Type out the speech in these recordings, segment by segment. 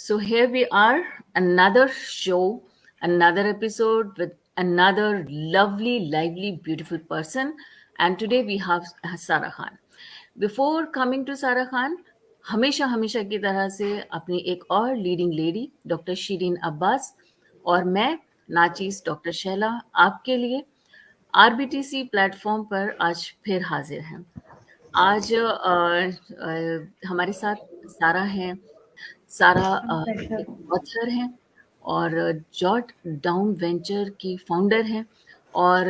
So here we are, another show, another episode with another lovely, lively, beautiful person. And today we have Sara Khan. Before coming to Sara Khan, हमेशा हमेशा की तरह से अपनी एक और leading lady doctor Shirin Abbas और मैं नाचीज डॉक्टर शैला आपके लिए आरबीटीसी प्लेटफॉर्म पर आज फिर हाजिर हैं। आज हमारे साथ सारा हैं। सारा Pleasure. एक ऑथर हैं और जॉट डाउन वेंचर की फाउंडर हैं और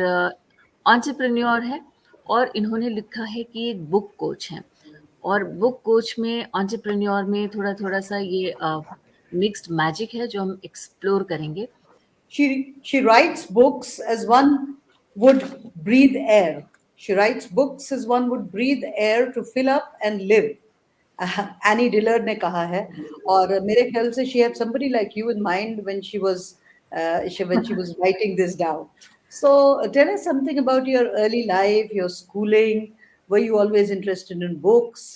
एंटरप्रेन्योर है और इन्होंने लिखा है कि एक बुक कोच हैं और बुक कोच में एंटरप्रेन्योर में थोड़ा थोड़ा सा ये मिक्स्ड मैजिक है जो हम एक्सप्लोर करेंगे। She writes books as one would breathe air. She writes books as one would breathe air to fill up and live. Annie Dillard ने कहा है और मेरे ख्याल से she had somebody like you in mind when she was writing this down. So tell us something about your early life, your schooling. Were you always interested in books?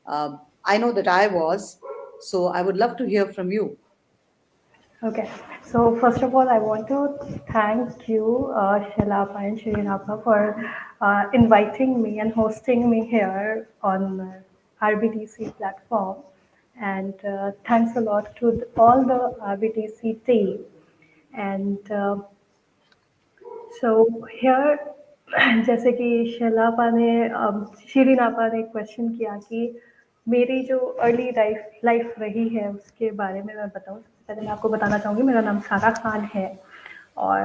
I know that I was, so I would love to hear from you. Okay, so first of all, I want to thank you, Shalapa and Shirinapa, for inviting me and hosting me here on RBTC platform. And thanks a lot to all the RBTC team. And so here, जैसे कि शैलापा ने शीरीन आपा ने question किया कि मेरी जो early life रही है उसके बारे में मैं बताऊं। सबसे पहले मैं आपको बताना चाहूँगी मेरा नाम सारा खान है और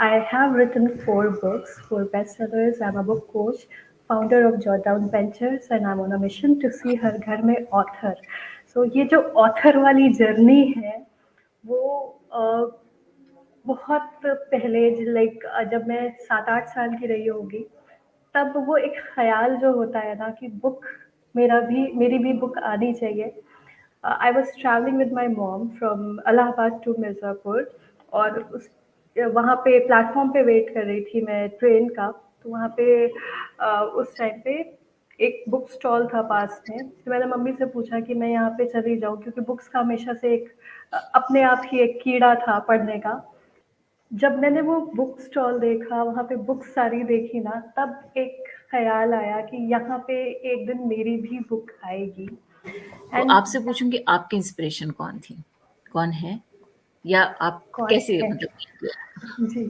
I have written 4 books, 4 bestsellers. I am a book coach, founder of Jot Down Ventures and I am on a mission to see हर घर में ऑथर। सो ये जो ऑथर वाली जर्नी है वो बहुत पहले लाइक जब मैं 7-8 साल की रही होगी तब वो एक ख्याल जो होता है ना कि बुक मेरी भी बुक आनी चाहिए। I was travelling with my mom from Allahabad to Mirzapur और वहाँ पे प्लेटफॉर्म पे वेट कर रही थी मैं ट्रेन का। तो वहाँ पे उस टाइम पे एक बुक स्टॉल था पास में। तो मैंने मम्मी से पूछा कि मैं यहाँ पे चली जाऊँ क्योंकि बुक्स का हमेशा से एक अपने आप ही एक कीड़ा था पढ़ने का। जब मैंने वो बुक स्टॉल देखा, वहाँ पे बुक्स सारी देखी ना, तब एक ख़्याल आया कि यहाँ पे एक दिन मेरी भी बुक आएगी। तो एंड आपसे पूछूंगी आपकी इंस्पिरेशन कौन थी, कौन है, या आप कौन कैसे है? मतलब जी,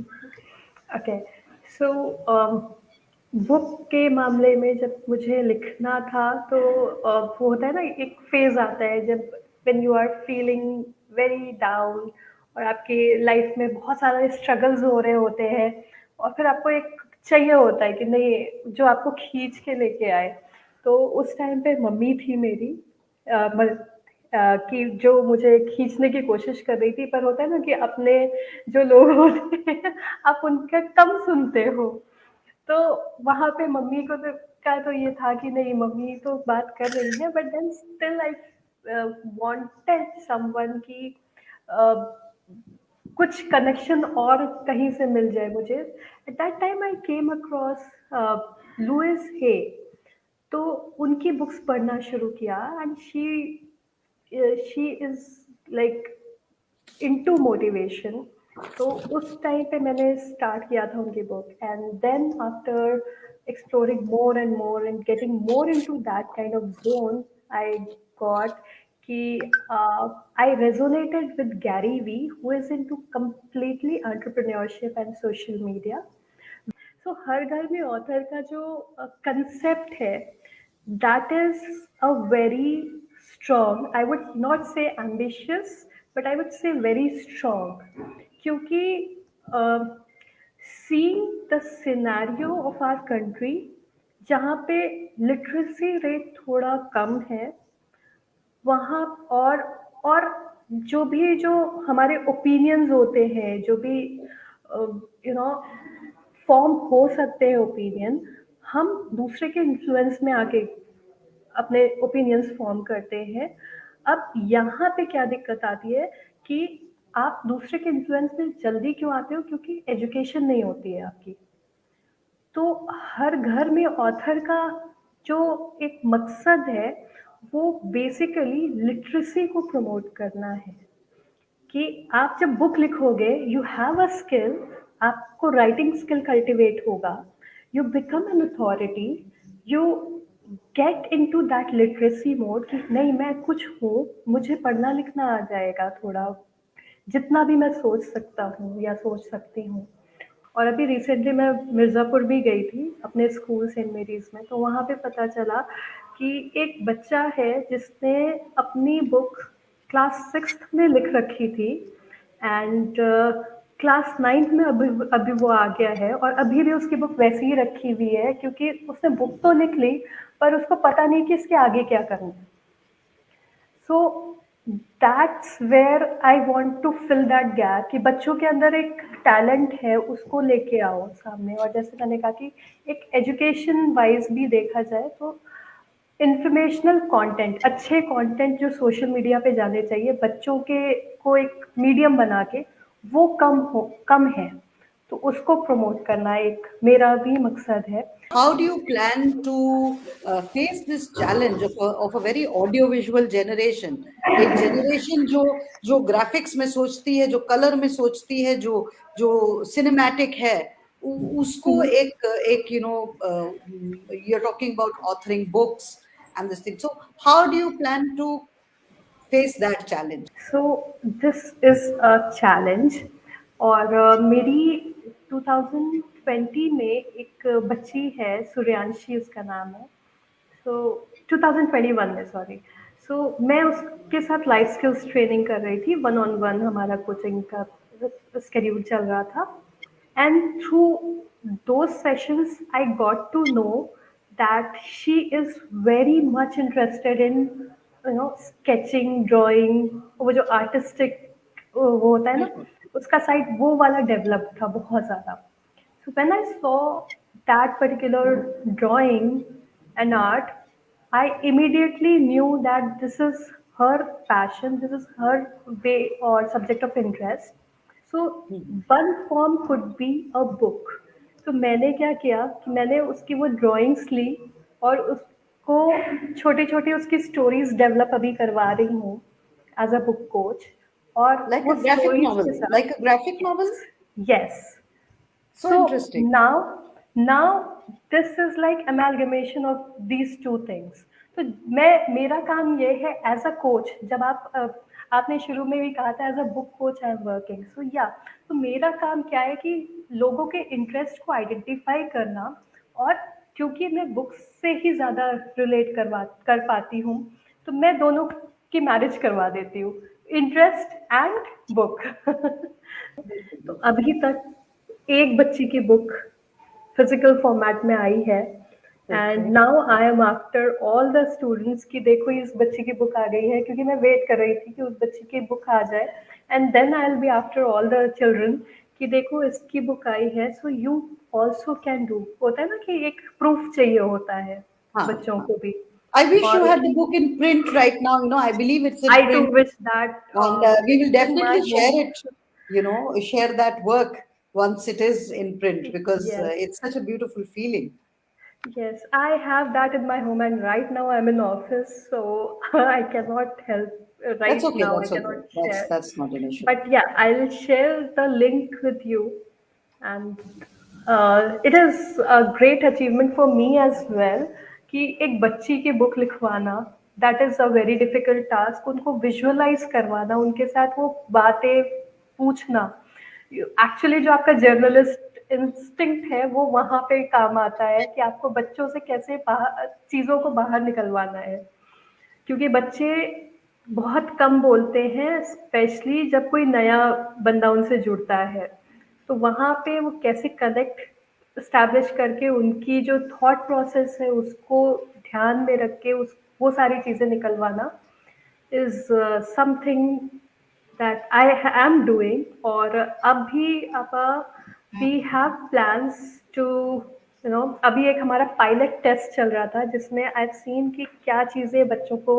ओके। सो बुक के मामले में जब मुझे लिखना था तो वो होता है ना एक फ़ेज़ आता है जब when you are feeling very down और आपकी लाइफ में बहुत सारे स्ट्रगल्स हो रहे होते हैं और फिर आपको एक चाहिए होता है कि नहीं जो आपको खींच के लेके आए। तो उस टाइम पे मम्मी थी मेरी कि जो मुझे खींचने की कोशिश कर रही थी, पर होता है ना कि अपने जो लोग होते हैं आप उनका कम सुनते हो। तो वहाँ पे मम्मी को तो ये था कि नहीं मम्मी तो बात कर रही है but then still I wanted someone की अ, कुछ कनेक्शन और कहीं से मिल जाए मुझे। At that time I came across Louise Hay. तो उनकी बुक्स पढ़ना शुरू किया and she is like into motivation. तो उस टाइम पे मैंने स्टार्ट किया था उनकी book and then after exploring more and getting more into that kind of zone, I got कि I resonated with Gary Vee, who is into completely entrepreneurship and social media. So हर घर में author का जो concept है that is a very strong, I would not say ambitious but I would say very strong, क्योंकि seeing the scenario of our country जहाँ पे literacy rate थोड़ा कम है वहाँ और जो हमारे ओपिनियंस होते हैं जो भी यू नो फॉर्म हो सकते हैं ओपिनियन, हम दूसरे के इन्फ्लुएंस में आके अपने ओपिनियंस फॉर्म करते हैं। अब यहाँ पे क्या दिक्कत आती है कि आप दूसरे के इन्फ्लुएंस में जल्दी क्यों आते हो, क्योंकि एजुकेशन नहीं होती है आपकी। तो हर घर में ऑथर का जो एक मकसद है वो बेसिकली लिटरेसी को प्रमोट करना है कि आप जब बुक लिखोगे यू हैव अ स्किल, आपको राइटिंग स्किल कल्टिवेट होगा, you become an authority, you get into that literacy mode कि नहीं मैं कुछ हूँ, मुझे पढ़ना लिखना आ जाएगा थोड़ा, जितना भी मैं सोच सकता हूँ या सोच सकती हूँ। और अभी रिसेंटली मैं मिर्ज़ापुर भी गई थी अपने स्कूल सेंट मेरीज़ में, तो वहाँ पे पता चला कि एक बच्चा है जिसने अपनी बुक क्लास 6th में लिख रखी थी एंड क्लास 9th में अभी अभी वो आ गया है और अभी भी उसकी बुक वैसी ही रखी हुई है क्योंकि उसने बुक तो लिख ली पर उसको पता नहीं कि इसके आगे क्या करना है। So that's where I want to fill that gap कि बच्चों के अंदर एक टैलेंट है उसको लेके आओ सामने। और जैसे मैंने कहा कि एक एजुकेशन वाइज भी देखा जाए तो इंफॉर्मेशनल कंटेंट, अच्छे कंटेंट जो सोशल मीडिया पे जाने चाहिए बच्चों के को एक मीडियम बना के, वो कम है, तो उसको प्रमोट करना एक मेरा भी मकसद है। How do you plan to face this challenge of a very audio visual generation? एक generation जो graphics में सोचती है, जो color में सोचती है, जो cinematic है, उसको एक you're talking about authoring books and this thing. So how do you plan to face that challenge? So this is a challenge. और मेरी 2020 में एक बच्ची है सूर्यांशी उसका नाम है। सो 2021 में सॉरी। सो मैं उसके साथ लाइफ स्किल्स ट्रेनिंग कर रही थी, वन ऑन वन हमारा कोचिंग का स्केड्यूल चल रहा था। And through those sessions, I got to know that she is very much interested in, sketching, drawing, वो जो artistic वो होता है ना, उसका साइड वो वाला डेवलप था बहुत ज़्यादा। So when I saw that particular drawing and art, I immediately knew that this is her passion, this is her way or subject of interest. So one form could be a book. तो मैंने क्या किया कि मैंने उसकी वो drawings ली और उसको छोटी छोटी उसकी स्टोरीज डेवलप अभी करवा रही हूँ एज अ बुक कोच। और Like वो a graphic स्टोरीज के novel, साथ, like a graphic novel? yes. So So interesting. now this is like amalgamation of these two things. तो मैं मेरा काम ये है एज अ कोच, जब आपने शुरू में भी कहा था as a book coach I am working, so या तो मेरा काम क्या है कि लोगों के इंटरेस्ट को आइडेंटिफाई करना। और क्योंकि मैं बुक्स से ही ज़्यादा रिलेट कर पाती हूँ, तो मैं दोनों की मैरिज करवा देती हूँ, इंटरेस्ट एंड बुक। तो अभी तक एक बच्ची की बुक फिजिकल फॉर्मेट में आई है and Okay. Now I am after all the students कि देखो इस बच्ची की बुक आ गई है, क्योंकि मैं वेट कर रही थी कि उस बच्ची की बुक आ जाए and then I will be after all the children कि देखो इसकी बुक आई है, so you also can do. होता है ना कि एक प्रूफ चाहिए होता है हाँ, बच्चों हाँ. को भी। I wish you और had the book in print right now. I believe it's in I to print, wish that and we will in my definitely share home. it. Share that work once it is in print because Yes. it's such a beautiful feeling. Yes, I have that in my home, and right now I'm in office, so I cannot help That's right okay. now. I That's okay. cannot That's share. that's not an issue. But yeah, I'll share the link with you, and it is a great achievement for me as well कि एक बच्ची की book लिखवाना, that is a very difficult task, उनको visualize करवाना, उनके साथ वो बातें पूछना। एक्चुअली जो आपका जर्नलिस्ट इंस्टिंक्ट है वो वहाँ पे काम आता है कि आपको बच्चों से कैसे चीज़ों को बाहर निकलवाना है, क्योंकि बच्चे बहुत कम बोलते हैं स्पेशली जब कोई नया बंदा उनसे जुड़ता है। तो वहाँ पे वो कैसे कनेक्ट इस्टेब्लिश करके उनकी जो थॉट प्रोसेस है उसको ध्यान में रख के उस वो सारी चीज़ें निकलवाना is something that I am doing। और अभी अब we have plans to अभी एक हमारा पायलट टेस्ट चल रहा था जिसमें I've seen कि क्या चीज़ें बच्चों को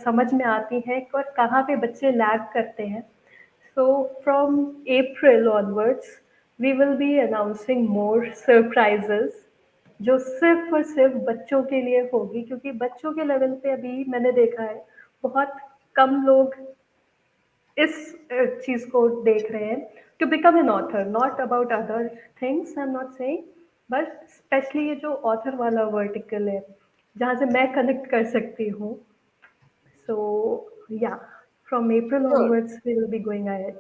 समझ में आती हैं और कहाँ पे बच्चे लैग करते हैं। So from April onwards we will be announcing more surprises जो सिर्फ और सिर्फ बच्चों के लिए होगी, क्योंकि बच्चों के लेवल पे अभी मैंने देखा है बहुत कम लोग इस चीज को देख रहे हैं to become an author, not about other things, I am not saying, but specially ये जो ऑथर वाला वर्टिकल है जहाँ से मैं कनेक्ट कर सकती हूँ. सो या from April Sure. Onwards we will be going ahead.